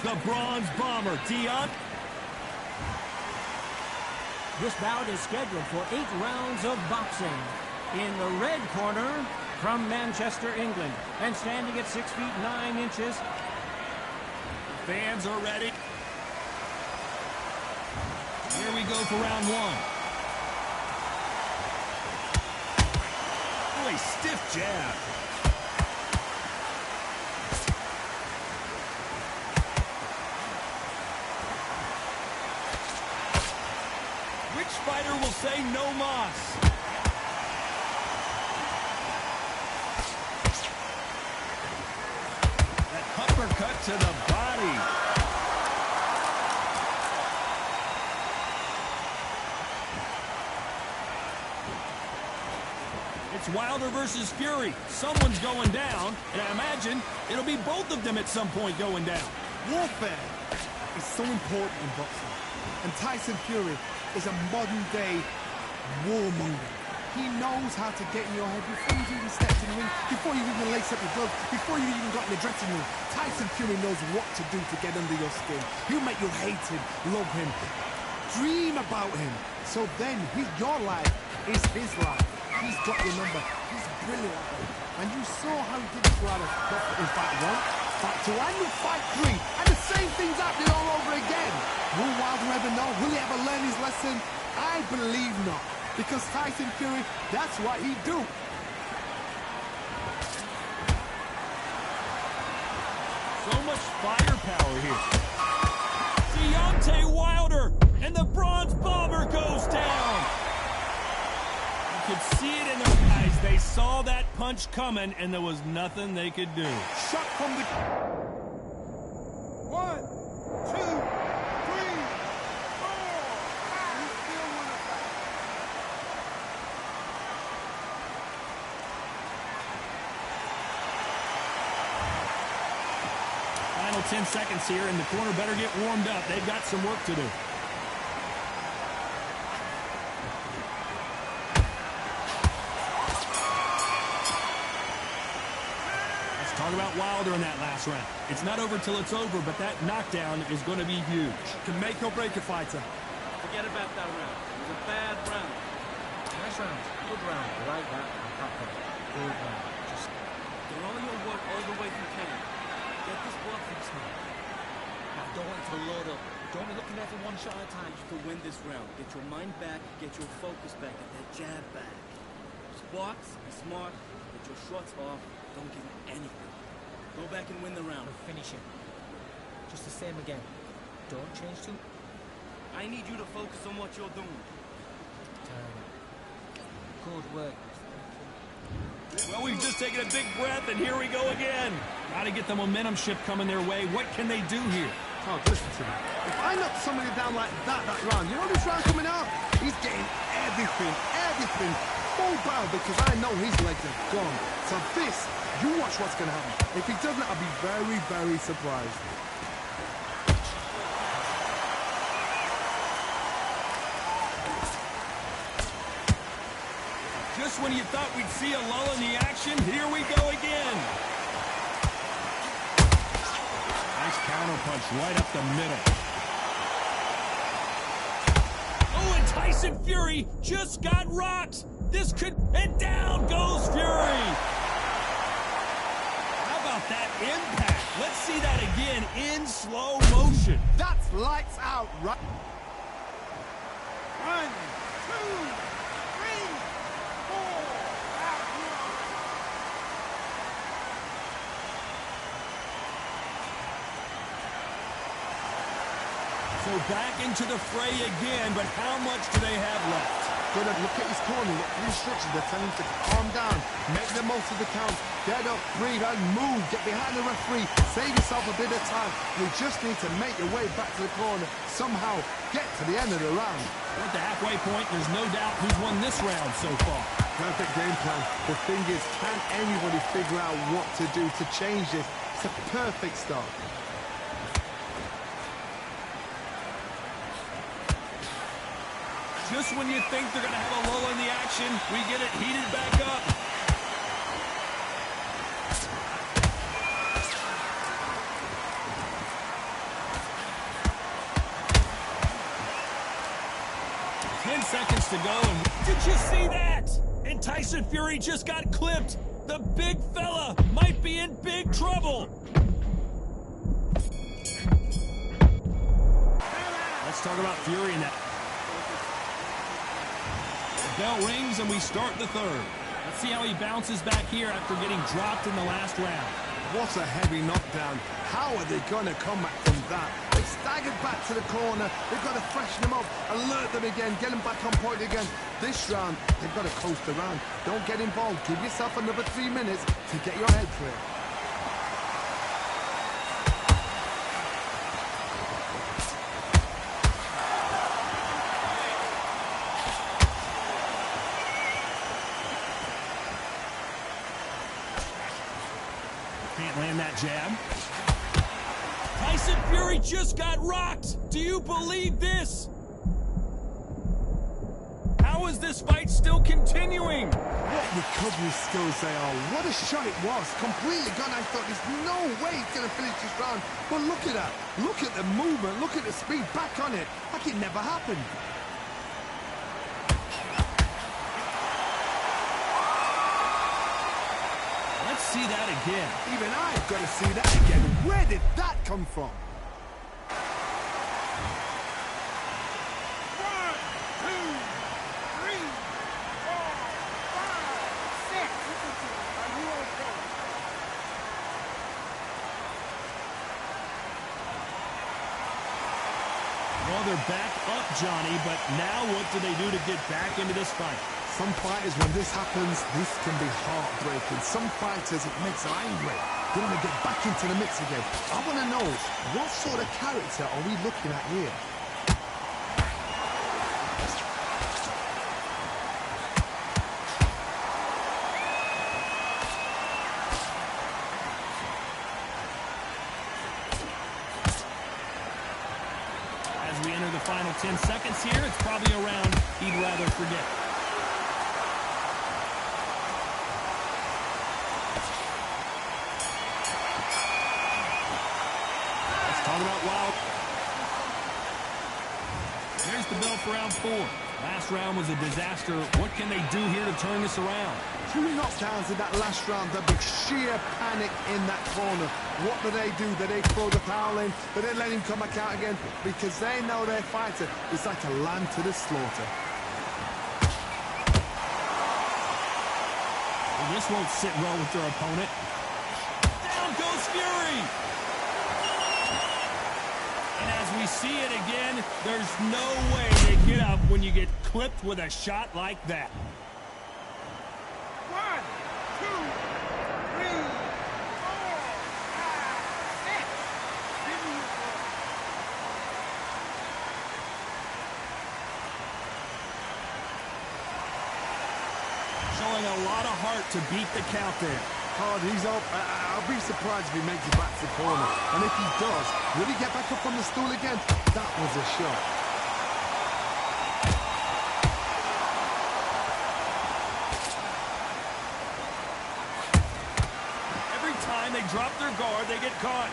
the Bronze Bomber, Dion. This bout is scheduled for 8 rounds of boxing. In the red corner, from Manchester, England, and standing at 6 feet 9 inches. Fans are ready. Here we go for round 1. Oh, a stiff jab. Which fighter will say no mas? That uppercut to the body. It's Wilder versus Fury. Someone's going down, and I imagine it'll be both of them at some point going down. Warfare is so important in boxing. And Tyson Fury is a modern-day warmonger. He knows how to get in your head before you've even stepped in the ring, before you even lace up your gloves, before you even got in the dressing room. Tyson Fury knows what to do to get under your skin. He'll make you hate him, love him, dream about him. So then your life is his life. He's got your number. He's brilliant at it. And you saw how he did it throughout in fight 1, fight 2, and in fight 3. And the same thing's happening all over again. Will Wilder ever know? Will he ever learn his lesson? I believe not. Because Tyson Fury, that's what he do. So much firepower here. Deontay Wilder, and the Bronze Bomber goes down. You could see it in their eyes. They saw that punch coming, and there was nothing they could do. Shot from the... 1, 2, 3, 4. You still want to fight. Final 10 seconds here, and the corner better get warmed up. They've got some work to do. Talk about Wilder in that last round. It's not over till it's over, but that knockdown is going to be huge. Can make or break a fighter. Forget about that round. It was a bad round. Nice round. Good round. I like that. Good round. Just do all your work all the way you can. Get this blood fixed now. Now don't wait to load up. Don't be looking at it one shot at a time just to win this round. Get your mind back, get your focus back, get that jab back. Squats, be smart, get your shots off, don't give anything. Go back and win the round. finish him. Just the same again. Don't change too. I need you to focus on what you're doing. Good work. Well, we've just taken a big breath, and here we go again. Got to get the momentum shift coming their way. What can they do here? Oh, listen to me. If I knock somebody down like that round, you know this round coming out? He's getting everything full bound because I know his legs are gone. So this, you watch what's going to happen. If he doesn't, I'll be very, very surprised. Just when you thought we'd see a lull in the action, here we go again. Nice counter punch right up the middle. Oh, and Tyson Fury just got rocked. This could... And down goes Fury. How about that impact? Let's see that again in slow motion. That's lights out, right? 1, 2, 3, 4. So back into the fray again, but how much do they have left? Good, look at his corner, look at the instructions. They're telling him to calm down, make the most of the count, get up, breathe, and move. Get behind the referee, save yourself a bit of time. You just need to make your way back to the corner, somehow get to the end of the round. We're at the halfway point. There's no doubt who's won this round so far. Perfect game plan. The thing is, can anybody figure out what to do to change this? It's a perfect start. Just when you think they're going to have a lull in the action, we get it heated back up. seconds to go, and did you see that? And Tyson Fury just got clipped. The big fella might be in big trouble. Let's talk about Fury in that. The bell rings and we start the third. Let's see how he bounces back here after getting dropped in the last round. What a heavy knockdown. How are they going to come back from that? They staggered back to the corner. They've got to freshen them up, alert them again, get them back on point again. This round, they've got to coast around. Don't get involved. Give yourself another 3 minutes to get your head clear. Can't land that jab. Tyson Fury just got rocked. Do you believe this? How is this fight still continuing? What recovery skills they are. What a shot it was. Completely gone. I thought there's no way he's going to finish this round. But look at that. Look at the movement. Look at the speed. Back on it. Like it never happened. Let's see that again. Even I've got to see that again. Where did that come from? 1, 2, 3, 4, 5, 6. Are you okay? Well, they're back up, Johnny, but now what do they do to get back into this fight? Some fighters, when this happens, this can be heartbreaking. Some fighters, it makes them angry. They want to get back into the mix again. I want to know, what sort of character are we looking at here? As we enter the final 10 seconds here, it's probably a round he'd rather forget. Talk about wild. There's the bell for round 4. Last round was a disaster. What can they do here to turn this around? 2 knockdowns in that last round. There'll be sheer panic in that corner. What do? Do they throw the towel in? Do they let him come back out again? Because they know their fighter is like a lamb to the slaughter. Well, this won't sit well with their opponent. Down goes Fury! And as we see it again, there's no way they get up when you get clipped with a shot like that. 1, 2, 3, 4, 5, 6. Give me your ball. Showing a lot of heart to beat the count there. Hard, he's up. I'll be surprised if he makes it back to the corner. And if he does, will he get back up on the stool again? That was a shot. Every time they drop their guard, they get caught.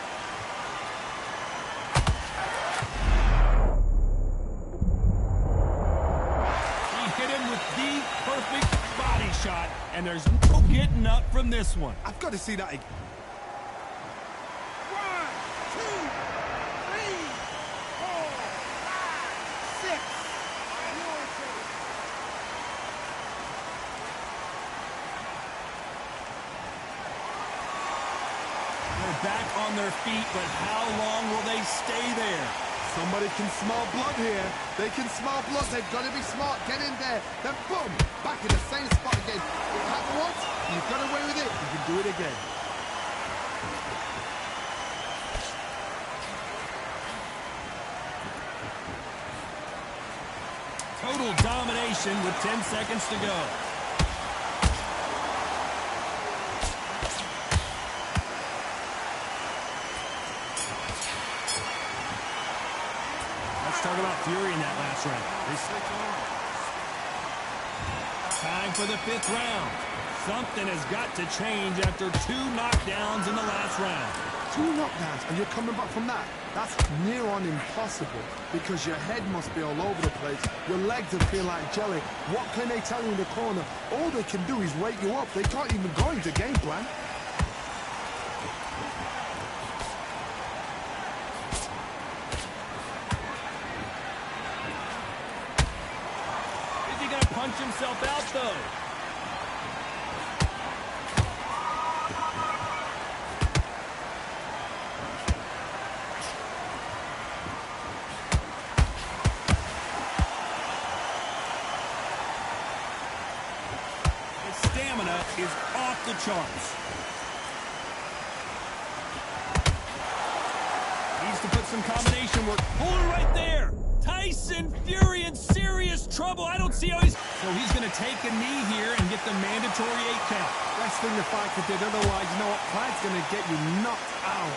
He hit him with the perfect body shot, and there's no getting up from this one. I've got to see that again. 1, 2, 3, 4, 5, 6. Are you okay? They're back on their feet, but how long will they stay there? Somebody can smell blood here. They can smell blood. They've got to be smart. Get in there. Then boom, back in the same spot again. It happened once. You've got away with it. You can do it again. Total domination with 10 seconds to go. Let's talk about Fury in that last round. They switch on. Time for the 5th round. Something has got to change after 2 knockdowns in the last round. 2 knockdowns and you're coming back from that. That's near on impossible because your head must be all over the place. Your legs will feel like jelly. What can they tell you in the corner? All they can do is wake you up. They can't even go into game plan. Is he going to punch himself out, though? Stamina is off the charts. Needs to put some combination work. Pull it right there. Tyson Fury in serious trouble. I don't see how he's... So he's going to take a knee here and get the mandatory 8 count. Best thing the fighter did. Otherwise, you know what? Pride's going to get you knocked out.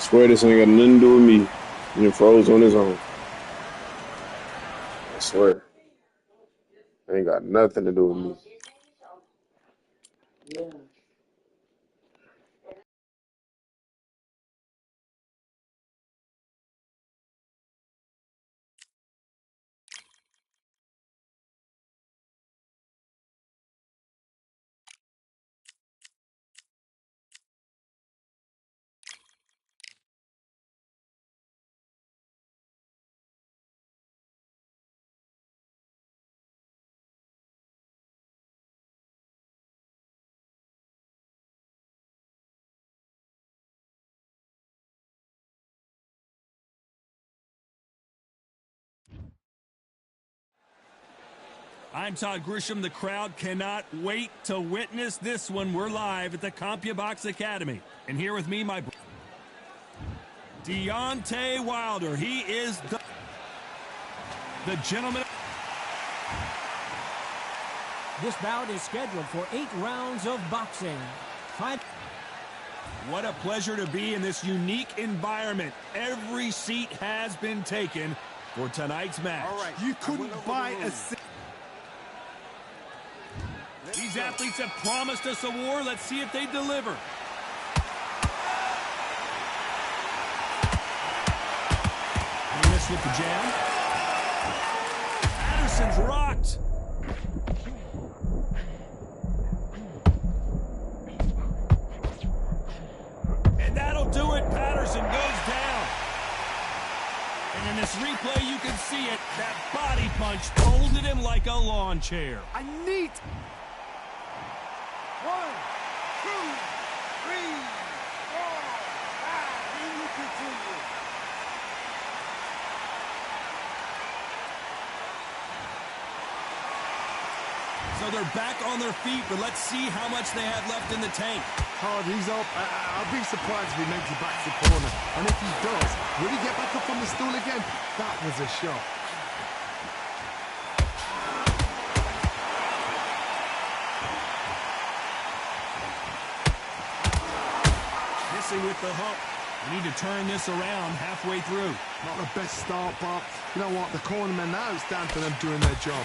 Swear this ain't got nothing to do with me. He froze on his own. I swear. Ain't got nothing to do with me. I'm Todd Grisham. The crowd cannot wait to witness this one. We're live at the CompuBox Academy. And here with me, my Deontay Wilder. He is the gentleman. This bout is scheduled for 8 rounds of boxing. What a pleasure to be in this unique environment. Every seat has been taken for tonight's match. All right, you couldn't buy a seat. These athletes have promised us a war. Let's see if they deliver. He missed with the jab. Patterson's rocked. And that'll do it. Patterson goes down. And in this replay, you can see it. That body punch folded him like a lawn chair. I need... 1, 2, 3, 4, 5. Then you continue. So they're back on their feet, but let's see how much they have left in the tank. Hard, he's up. I'll be surprised if he makes it back to the corner. And if he does, will he get back up on the stool again? That was a shot. With the hook. We need to turn this around halfway through. Not the best start, but you know what? The cornermen now, it's down to them doing their job.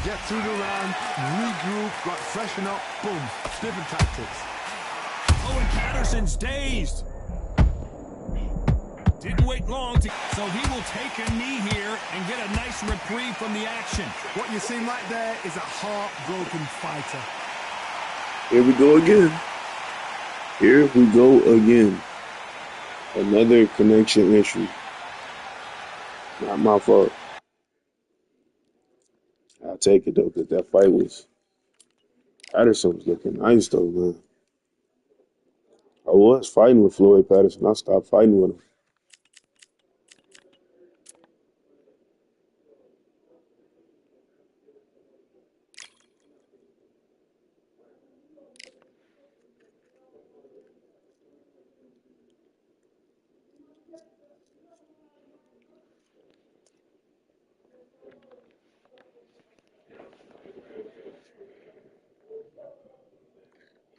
Get through the round, regroup, like freshen up, boom. Different tactics. Oh, and Patterson's dazed. Didn't wait long to... So he will take a knee here and get a nice reprieve from the action. What you're seeing right there is a heartbroken fighter. Here we go again. Here we go again. Another connection issue. Not my fault. I'll take it though, because that fight was... Patterson was looking nice though, man. I was fighting with Floyd Patterson. I stopped fighting with him.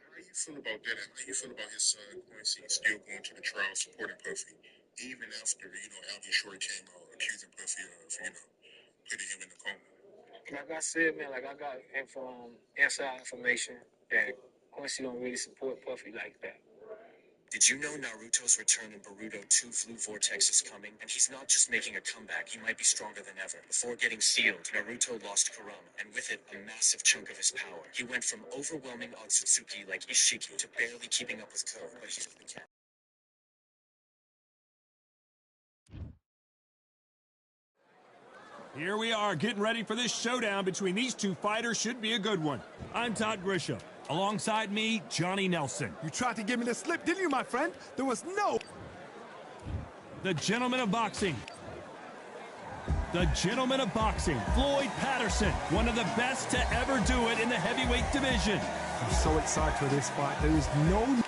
How you feel about that? How you feel about his son Quincy still going to the trial supporting Puffy, even after Alvin Short came out accusing Puffy of putting him in the coma? Like I said, man, like I got inside information that Quincy don't really support Puffy like that. Did you know Naruto's return in Boruto 2 Blue Vortex is coming? And he's not just making a comeback, he might be stronger than ever. Before getting sealed, Naruto lost Kurama, and with it, a massive chunk of his power. He went from overwhelming Otsutsuki like Ishiki to barely keeping up with Ko, but he's the cat. Here we are, getting ready for this showdown between these two fighters. Should be a good one. I'm Todd Grisham. Alongside me, Johnny Nelson. You tried to give me the slip, didn't you, my friend? There was no... The gentleman of boxing. The gentleman of boxing, Floyd Patterson. One of the best to ever do it in the heavyweight division. I'm so excited for this fight. There is no...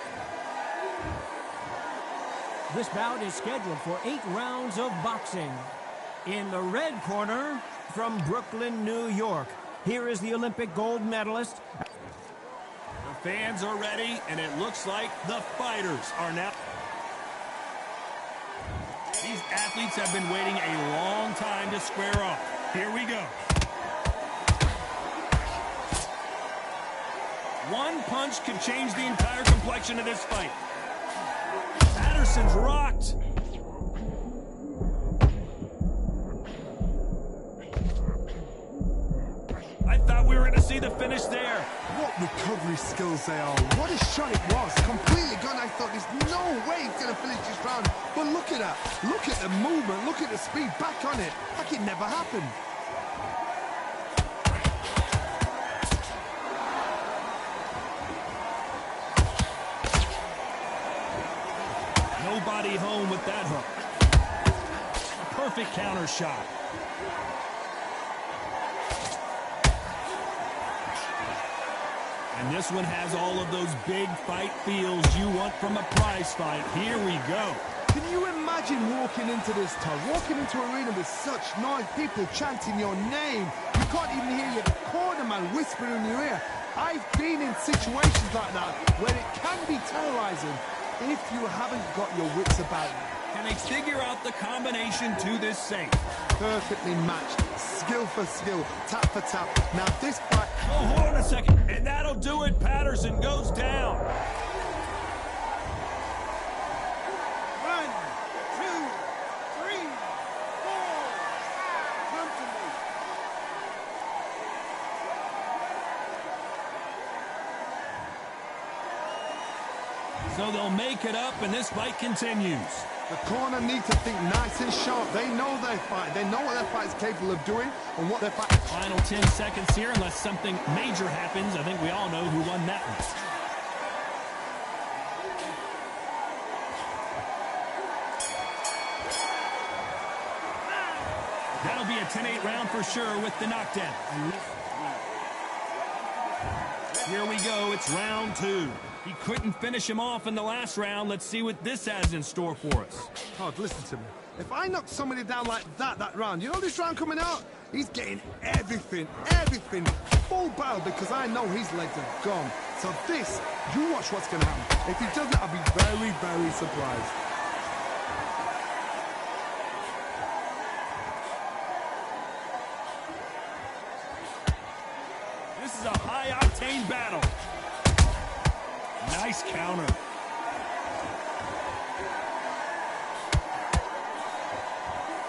This bout is scheduled for 8 rounds of boxing. In the red corner, from Brooklyn, New York, here is the Olympic gold medalist. The fans are ready, and it looks like the fighters are now. These athletes have been waiting a long time to square off. Here we go. One punch could change the entire complexion of this fight. Patterson's rocked. I thought we were going to see the finish there. What recovery skills they are. What a shot it was. Completely gone. I thought there's no way he's going to finish this round. But look at that. Look at the movement. Look at the speed. Back on it. Like it never happened. Nobody home with that hook. A perfect counter shot. And this one has all of those big fight feels you want from a prize fight. Here we go. Can you imagine walking into this, Todd? Walking into an arena with such noise, people chanting your name. You can't even hear your cornerman whispering in your ear. I've been in situations like that where it can be terrorizing if you haven't got your wits about you. Can they figure out the combination to this safe? Perfectly matched, skill for skill, tap for tap. Now this fight... Oh, hold on a second, and that'll do it. Patterson goes down. 1, 2, 3, 4, 5. Come to me. So they'll make it up, and this fight continues. The corner need to think nice and sharp. They know their fight. They know what their fight is capable of doing and what their fight... Final 10 seconds here, unless something major happens. I think we all know who won that one. That'll be a 10-8 round for sure with the knockdown. Here we go. It's round 2. He couldn't finish him off in the last round. Let's see what this has in store for us. Todd, listen to me. If I knock somebody down like that round, you know this round coming out? He's getting everything, full barrel because I know his legs are gone. So this, you watch what's going to happen. If he doesn't, I'll be very, very surprised. This is a high-octane battle. Nice counter.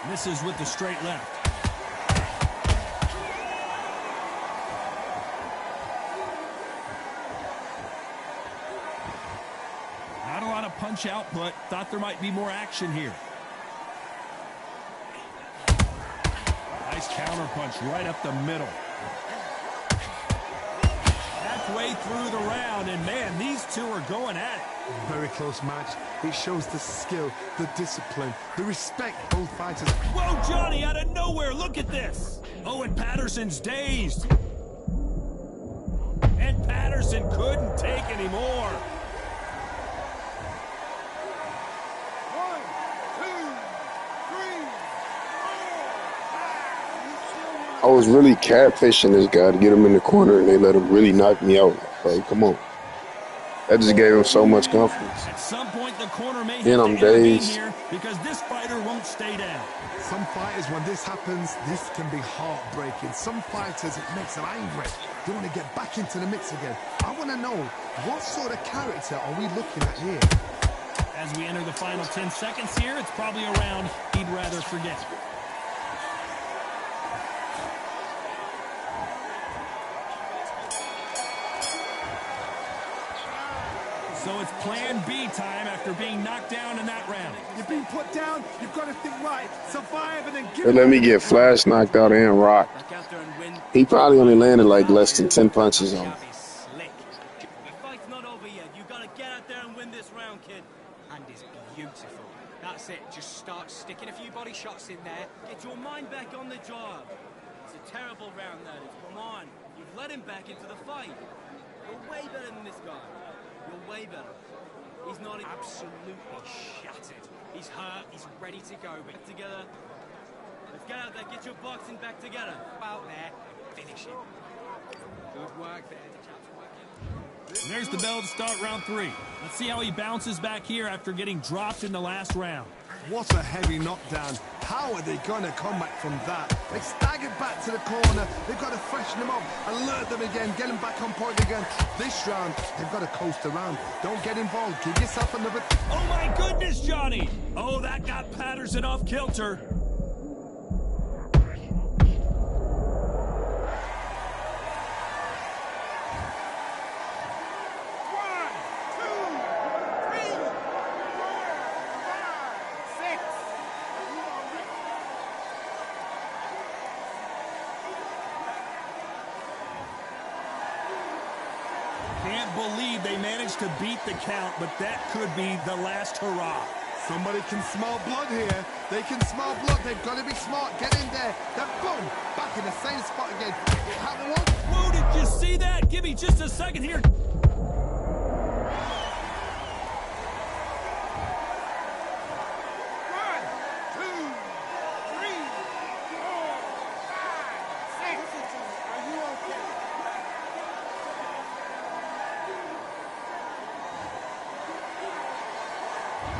Misses with the straight left. Not a lot of punch output. Thought there might be more action here. Nice counter punch right up the middle. Halfway through the round, and man, these two are going at it. Very close match. It shows the skill, the discipline, the respect both fighters. Whoa, Johnny, out of nowhere, look at this. Oh, and Patterson's dazed. And Patterson couldn't take any more. 1, 2, 3, 4, 5. I was really catfishing this guy to get him in the corner, and they let him really knock me out. Like, come on. That just gave him so much confidence. At some point, the corner may have And to I'm intervene dazed. here because this fighter won't stay down. Some fighters, when this happens, this can be heartbreaking. Some fighters, it makes them angry. They want to get back into the mix again. I want to know, what sort of character are we looking at here? As we enter the final 10 seconds here, it's probably a round he'd rather forget. So it's plan B time after being knocked down in that round. You're being put down, you've got to think right, survive and then give They let me get Flash knocked out and Rock. Back out there and win. He probably only landed like less than 10 punches on him. Slick. The fight's not over yet. You've got to get out there and win this round, kid. And is beautiful. That's it. Just start sticking a few body shots in there. Get your mind back on the job. It's a terrible round, that is. Come on. You've let him back into the fight. You're way better than this guy. You're way better. He's not Absolutely shattered. He's hurt. He's ready to go. But back together. Let's get out there. Get your boxing back together. out there, finish him. Good work there. The chap's working. And there's the bell to start round 3. Let's see how he bounces back here after getting dropped in the last round. What a heavy knockdown. How are they going to come back from that? They staggered back to the corner. They've got to freshen them up, alert them again, get them back on point again. This round, they've got to coast around. Don't get involved. Give yourself another... Oh, my goodness, Johnny. Oh, that got Patterson off kilter. Can't believe they managed to beat the count, but that could be the last hurrah. Somebody can smell blood here. They can smell blood. They've got to be smart. Get in there. Then boom, back in the same spot again. It happened once. Whoa, did you see that? Give me just a second here.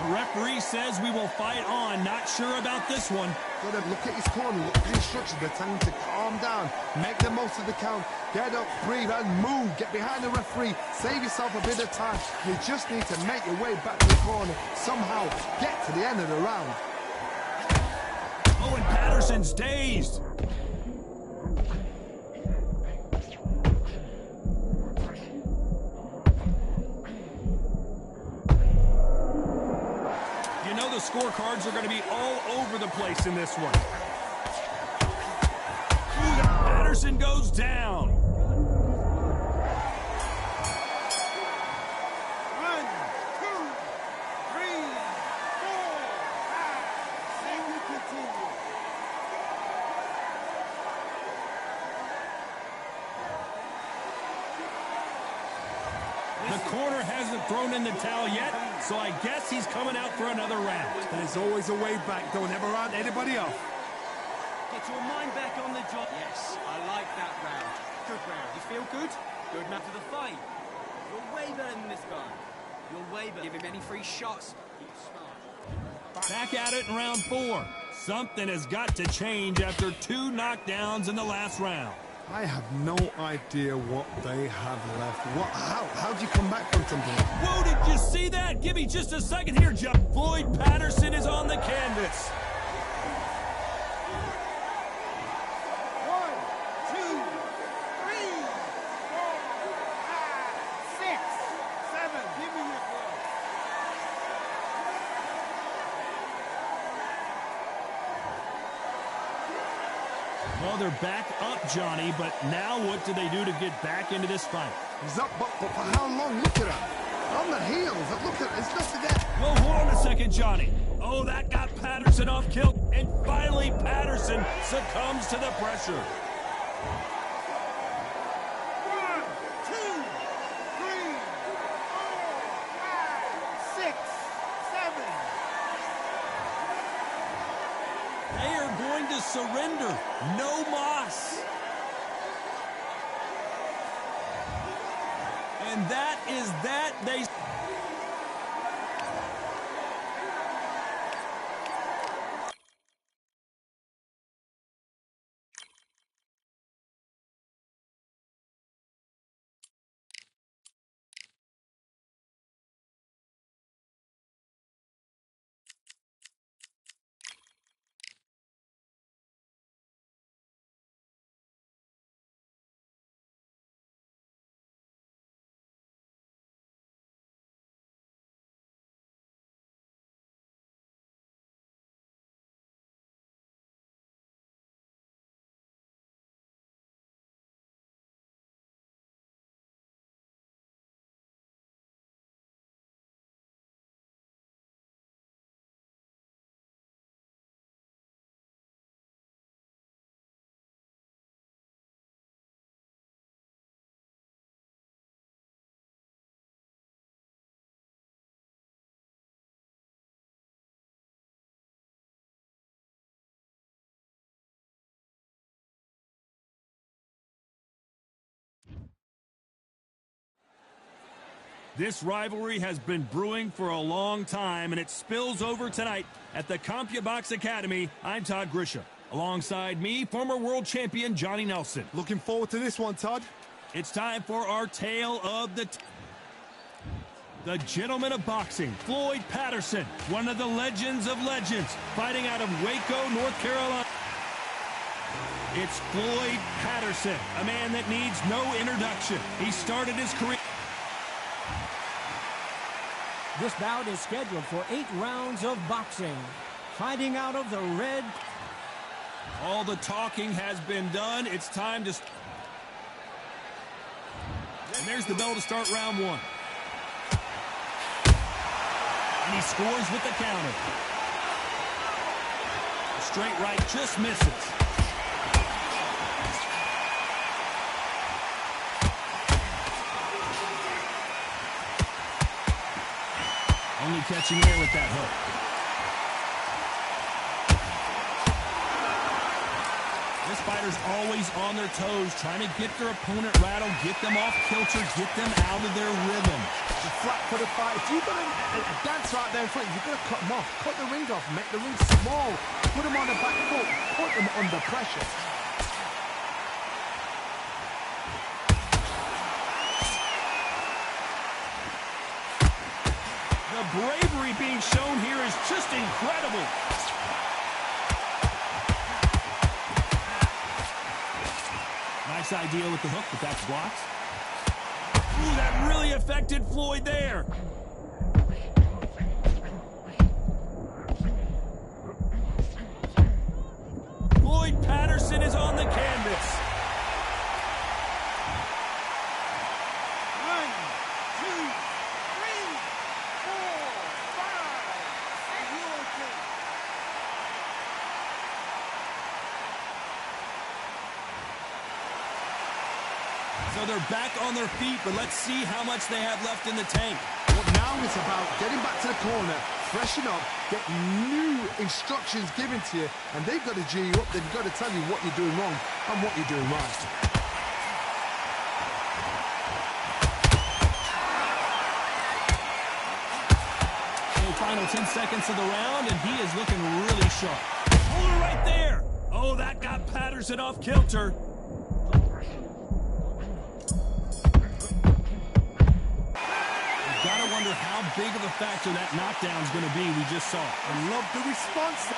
The referee says we will fight on. Not sure about this one. Got to look at his corner, look at the instructions. They're telling him to calm down, make the most of the count, get up, breathe, and move. Get behind the referee, save yourself a bit of time. You just need to make your way back to the corner, somehow get to the end of the round. Oh, and Patterson's dazed. You know the scorecards are going to be all over the place in this one. Patterson goes down. 1, 2, 3, 4, 5, 6. We continue. The corner hasn't thrown in the towel yet, so I guess he's coming out for another round. There's always a way back. Don't ever round anybody off. Get your mind back on the job. Yes, I like that round. Good round. You feel good? Good enough for the fight. You're way better than this guy. You're way better. Give him any free shots. Keep smart. Back at it in round 4. Something has got to change after 2 knockdowns in the last round. I have no idea what they have left. How do you come back from something? Whoa, did you see that? Give me just a second here, Jeff. Floyd Patterson is on the canvas. 1, 2, 3, 4, 5, 6, 7. Give me your glove. Well, they're back up, Johnny, but now what do they do to get back into this fight? He's up, but for how long? Look at him. On the heels. Look at it. There's nothing there. Well, hold on a second, Johnny. Oh, that got Patterson off kilt. And finally, Patterson succumbs to the pressure. 1, 2, 3, 4, 5, 6, 7. They are going to surrender. No moss. And that is that. They This rivalry has been brewing for a long time, and it spills over tonight at the CompuBox Academy. I'm Todd Grisham. Alongside me, former world champion Johnny Nelson. Looking forward to this one, Todd. It's time for our tale of the gentleman of boxing, Floyd Patterson, one of the legends of legends, fighting out of Waco, North Carolina. It's Floyd Patterson, a man that needs no introduction. He started his career. This bout is scheduled for 8 rounds of boxing. Fighting out of the red. All the talking has been done. It's time to... And there's the bell to start round 1. And he scores with the counter. A straight right just misses. Only catching air with that hook. This fighter's always on their toes, trying to get their opponent rattled, get them off kilter, get them out of their rhythm. The flat for the fight. If you've got a dancer out there in front, you've got to cut them off. Cut the ring off, make the ring small. Put them on the back foot, put them under pressure. The bravery being shown here is just incredible. Nice idea with the hook, but that's blocked. Ooh, that really affected Floyd there. Floyd Patterson is on the canvas. 1, 2, 3, 4, 5. And you're okay. So they're back on their feet, but let's see how much they have left in the tank. What now is about getting back to the corner, freshen up, get new instructions given to you, and they've got to G you up. They've got to tell you what you're doing wrong and what you're doing right. Final 10 seconds of the round, and he is looking really sharp. Hold it right there. Oh, that got Patterson off kilter. You've got to wonder how big of a factor that knockdown is going to be. We just saw. I love the response.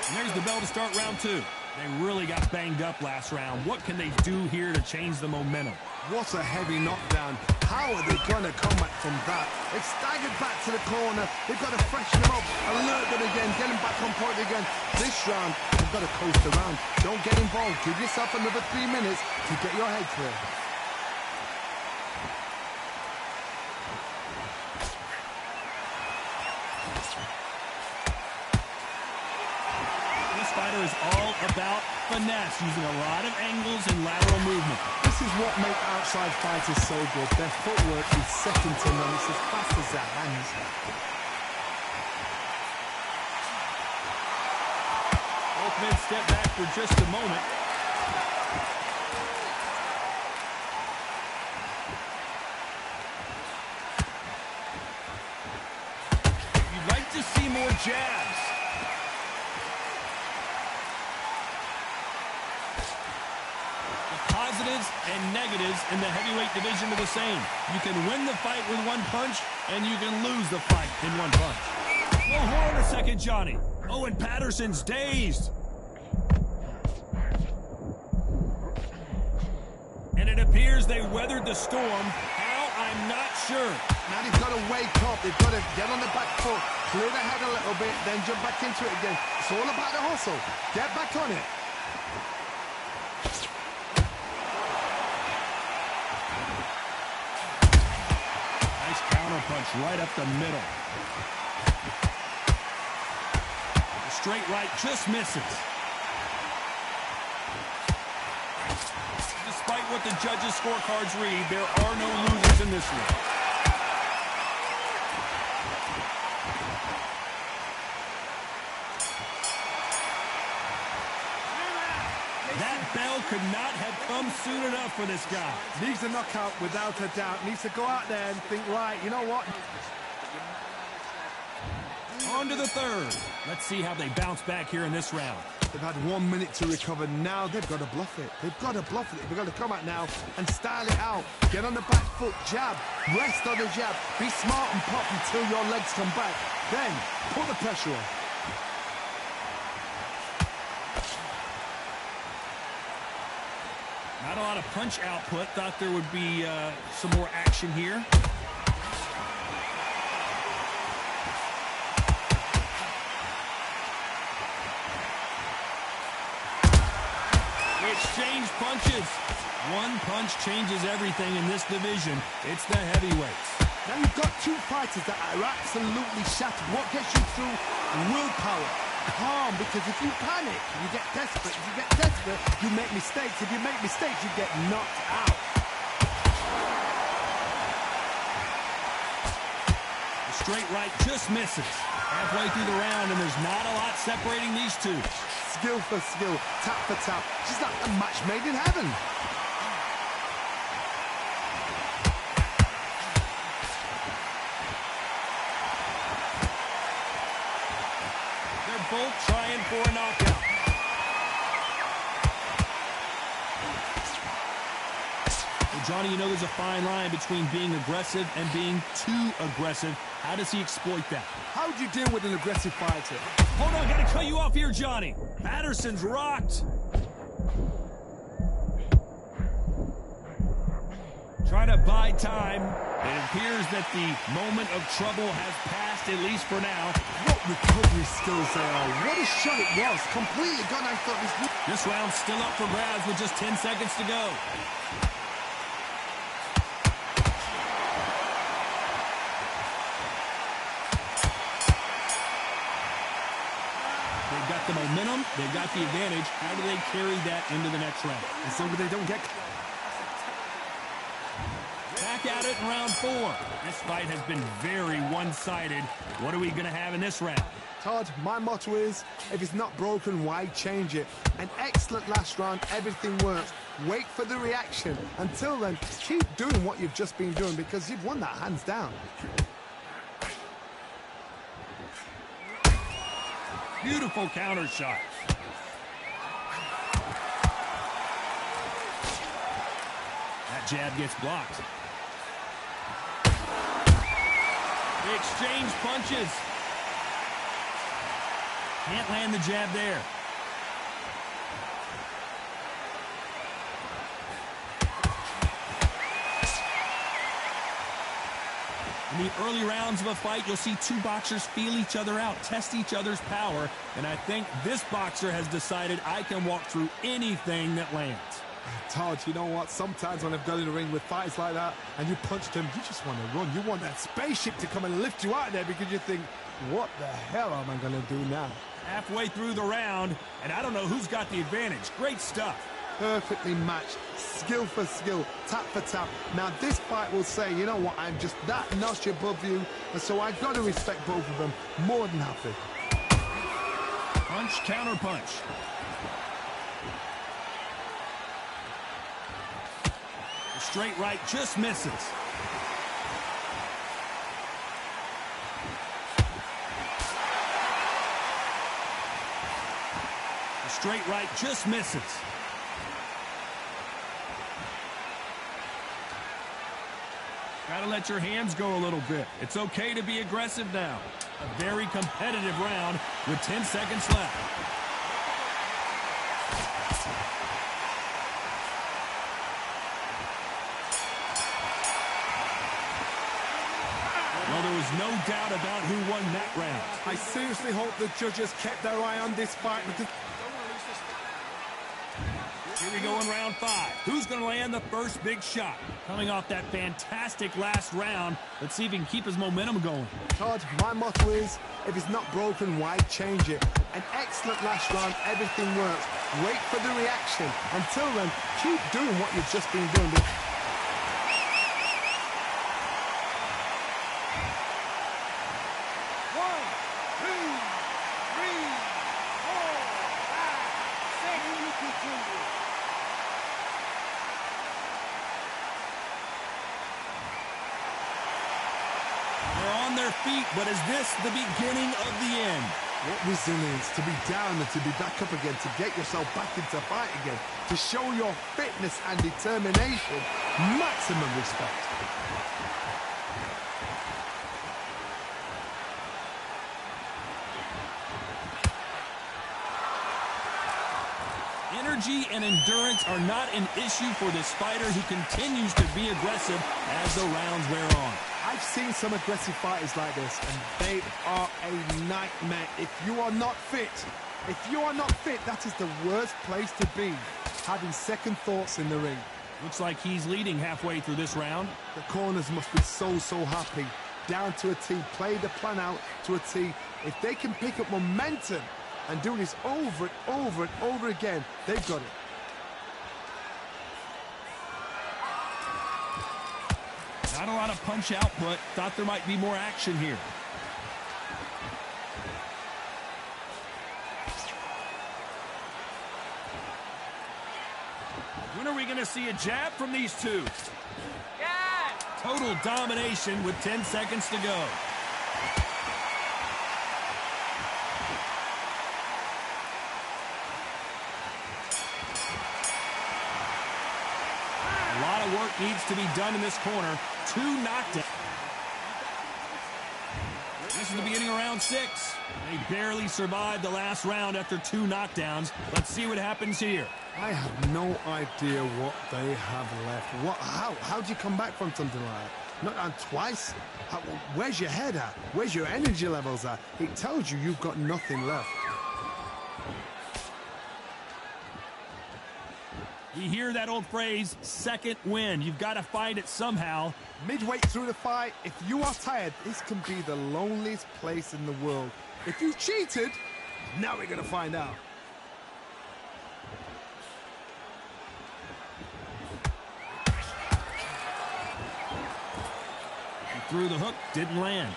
And there's the bell to start round 2. They really got banged up last round. What can they do here to change the momentum? What a heavy knockdown. How are they going to come back from that? They've staggered back to the corner. They've got to freshen them up, alert them again, get them back on point again. This round, they've got to coast around. Don't get involved. Give yourself another 3 minutes to get your head clear. This fighter is all about finesse, using a lot of angles and lateral movement. This is what makes outside fighters so good. Their footwork is second to none. It's as fast as their hands. Both men step back for just a moment. You'd like to see more jabs. Positives and negatives in the heavyweight division are the same. You can win the fight with one punch, and you can lose the fight in one punch. Oh, hold on a second, Johnny. Oh, and Patterson's dazed. And it appears they weathered the storm. How? I'm not sure. Now they've got to wake up. They've got to get on the back foot, clear the head a little bit, then jump back into it again. It's all about the hustle. Get back on it. Punch right up the middle. The straight right just misses. Despite what the judges' scorecards read, there are no losers in this one. That bell could not have come soon enough for this guy. Needs a knockout without a doubt. Needs to go out there and think, right, you know what? On to the third. Let's see how they bounce back here in this round. They've had 1 minute to recover. Now they've got to bluff it. They've got to bluff it. They've got to come out now and style it out. Get on the back foot, jab. Rest on the jab. Be smart and pop until your legs come back. Then put the pressure on. Not a lot of punch output. Thought there would be some more action here. Exchange punches. One punch changes everything in this division. It's the heavyweights. Now you've got two fighters that are absolutely shattered. What gets you through? Willpower. Calm, because if you panic, you get desperate. If you get desperate, you make mistakes. If you make mistakes, you get knocked out. The straight right just misses. Halfway through the round, and there's not a lot separating these two. Skill for skill, tap for tap. Just like a match made in heaven. They're both trying for a knockout. Well, Johnny, you know there's a fine line between being aggressive and being too aggressive. How does he exploit that? How do you deal with an aggressive fighter? Hold on, gotta cut you off here, Johnny. Patterson's rocked. Try to buy time. It appears that the moment of trouble has passed, at least for now. What recovery skills they are. What a shot it was. Completely gone. I thought this round's still up for grabs with just 10 seconds to go. They've got the momentum. They've got the advantage. How do they carry that into the next round? As long as they don't get... Back at it in round 4. This fight has been very one-sided. What are we going to have in this round? Todd, my motto is, if it's not broken, why change it? An excellent last round, everything works. Wait for the reaction. Until then, keep doing what you've just been doing because you've won that hands down. Beautiful counter shot. That jab gets blocked. They exchange punches. Can't land the jab there. In the early rounds of a fight, you'll see two boxers feel each other out, test each other's power, and I think this boxer has decided I can walk through anything that lands. Todd, you know what? Sometimes when I've got in the ring with fights like that and you punched him, you just want to run. You want that spaceship to come and lift you out there because you think, what the hell am I going to do now? Halfway through the round, and I don't know who's got the advantage. Great stuff. Perfectly matched, skill for skill, tap for tap. Now this fight will say, you know what, I'm just that notch above you, and so I've got to respect both of them more than happy. Punch, counter punch. The straight right just misses. The straight right just misses. Gotta let your hands go a little bit. It's okay to be aggressive now. A very competitive round with 10 seconds left. Well, there was no doubt about who won that round. I seriously hope the judges kept their eye on this fight because... Here we go in round 5. Who's going to land the first big shot? Coming off that fantastic last round, let's see if he can keep his momentum going. Todd, my motto is, if it's not broken, why change it? An excellent last round, everything works. Wait for the reaction. Until then, keep doing what you've just been doing. on their feet, but is this the beginning of the end? What resilience to be down and to be back up again, to get yourself back into fight again, to show your fitness and determination. Maximum respect. Energy and endurance are not an issue for this fighter who continues to be aggressive as the rounds wear on. I've seen some aggressive fighters like this, and they are a nightmare. If you are not fit, that is the worst place to be, having second thoughts in the ring. Looks like he's leading halfway through this round. The corners must be so happy. Down to a T, play the plan out to a T. If they can pick up momentum and do this over and over again, they've got it. Not a lot of punch output. Thought there might be more action here. When are we going to see a jab from these two? Yeah! Total domination with 10 seconds to go. A lot of work needs to be done in this corner. 2 knockdowns. This is the beginning of round 6. They barely survived the last round after 2 knockdowns. Let's see what happens here. I have no idea what they have left. How do you come back from something like that? Not down twice? Where's your head at? Where's your energy levels at? It tells you you've got nothing left. You hear that old phrase, second win. You've got to find it somehow. Midway through the fight, if you are tired, this can be the loneliest place in the world. If you cheated, now we're going to find out. He threw the hook, didn't land.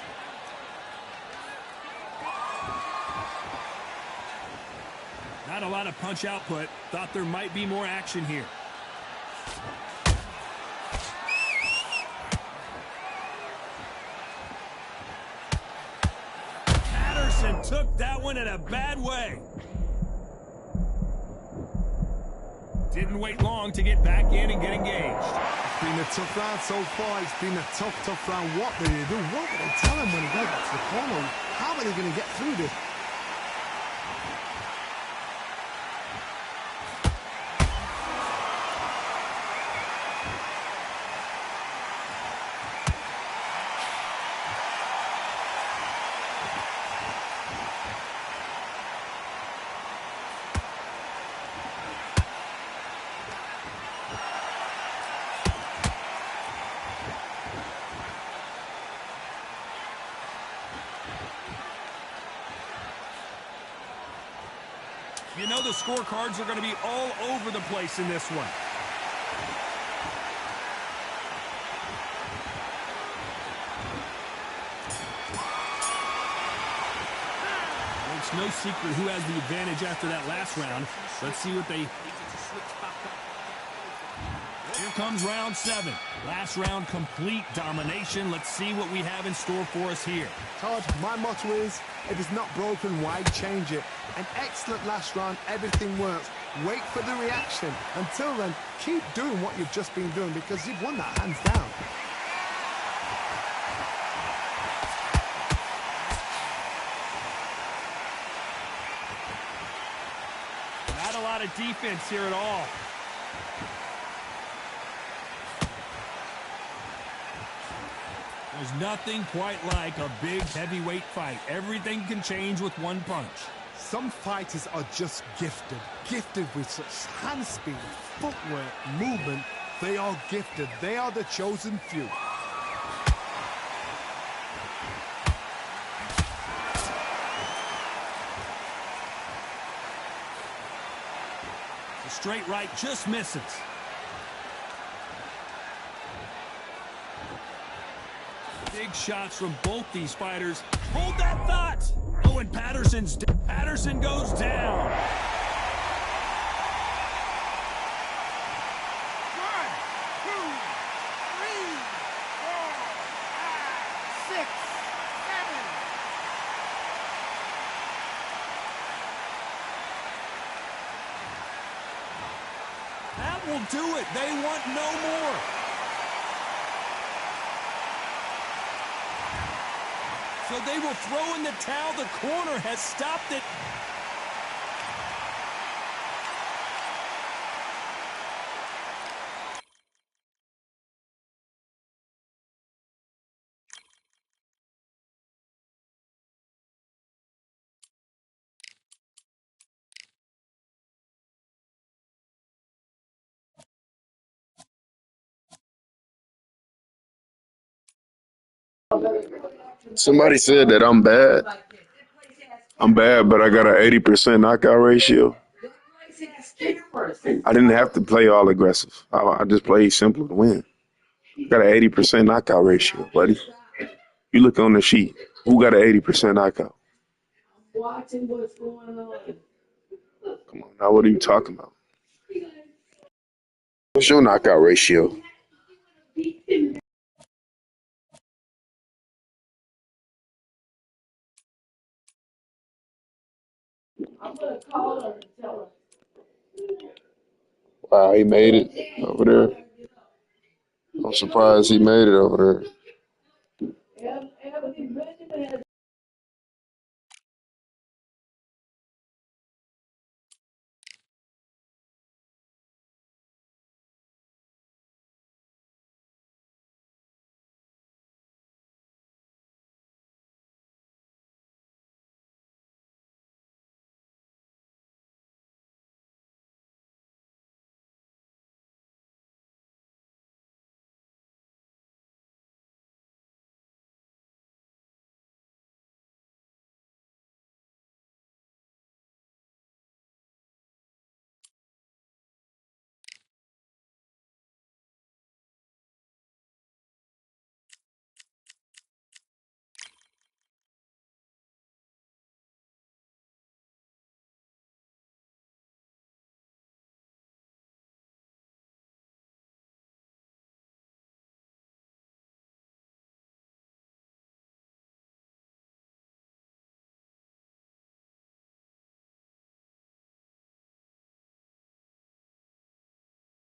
Not a lot of punch output. Thought there might be more action here. Patterson took that one in a bad way. Didn't wait long to get back in and get engaged. It's been a tough round so far. It's been a tough round. What do they do? What do they tell him when he goes back to the corner? How are they going to get through this? You know the scorecards are going to be all over the place in this one. It's no secret who has the advantage after that last round. Let's see what they... Here comes round 7. Last round, complete domination. Let's see what we have in store for us here. Todd, my motto is, if it's not broken, why change it? An excellent last round, everything works. Wait for the reaction. Until then, keep doing what you've just been doing because you've won that hands down. Not a lot of defense here at all. There's nothing quite like a big heavyweight fight. Everything can change with one punch. Some fighters are just gifted with such hand speed, footwork, movement. They are gifted. They are the chosen few. The straight right just misses. Big shots from both these fighters. Hold that thought! Oh, and Patterson goes down. 1, 2, 3, 4, 5, 6, will do it. They want no more. So they will throw in the towel. The corner has stopped it. Somebody said that I'm bad. I'm bad, but I got an 80% knockout ratio. I didn't have to play all aggressive. I just played simple to win. Got an 80% knockout ratio, buddy. You look on the sheet. Who got an 80% knockout? Come on, now what are you talking about? What's your knockout ratio? Wow, he made it over there. I'm surprised he made it over there.